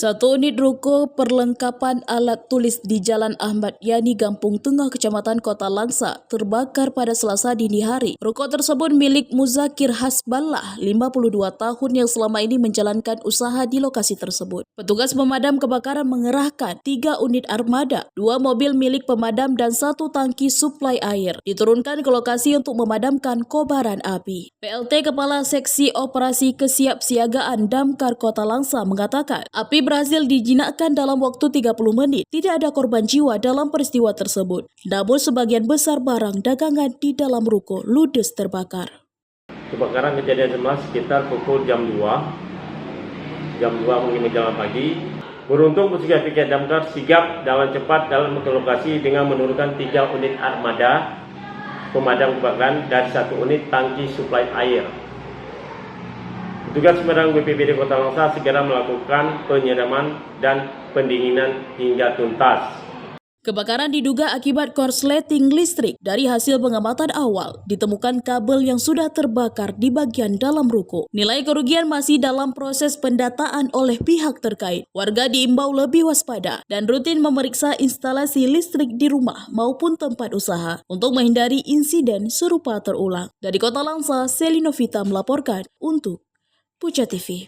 Satu unit ruko perlengkapan alat tulis di Jalan Ahmad Yani, Gampung Tengah, Kecamatan Kota Langsa, terbakar pada Selasa dini hari. Ruko tersebut milik Muzakir Hasballah, 52 tahun yang selama ini menjalankan usaha di lokasi tersebut. Petugas pemadam kebakaran mengerahkan 3 unit armada, 2 mobil milik pemadam dan 1 tangki suplai air, diturunkan ke lokasi untuk memadamkan kobaran api. PLT Kepala Seksi Operasi Kesiapsiagaan Damkar Kota Langsa mengatakan, api berhasil dijinakkan dalam waktu 30 menit. Tidak ada korban jiwa dalam peristiwa tersebut. Namun sebagian besar barang dagangan di dalam ruko ludes terbakar. Kebakaran kejadian semula sekitar pukul jam 2 mungkin menjelang pagi. Beruntung petugas piket damkar sigap dalam cepat dalam ke lokasi dengan menurunkan 3 unit armada pemadam kebakaran dan 1 unit tangki suplai air. Petugas pemadam BPBD Kota Langsa segera melakukan penyiraman dan pendinginan hingga tuntas. Kebakaran diduga akibat korsleting listrik. Dari hasil pengamatan awal, ditemukan kabel yang sudah terbakar di bagian dalam ruko. Nilai kerugian masih dalam proses pendataan oleh pihak terkait. Warga diimbau lebih waspada dan rutin memeriksa instalasi listrik di rumah maupun tempat usaha untuk menghindari insiden serupa terulang. Dari Kota Langsa, Selinovita melaporkan untuk Puja TV.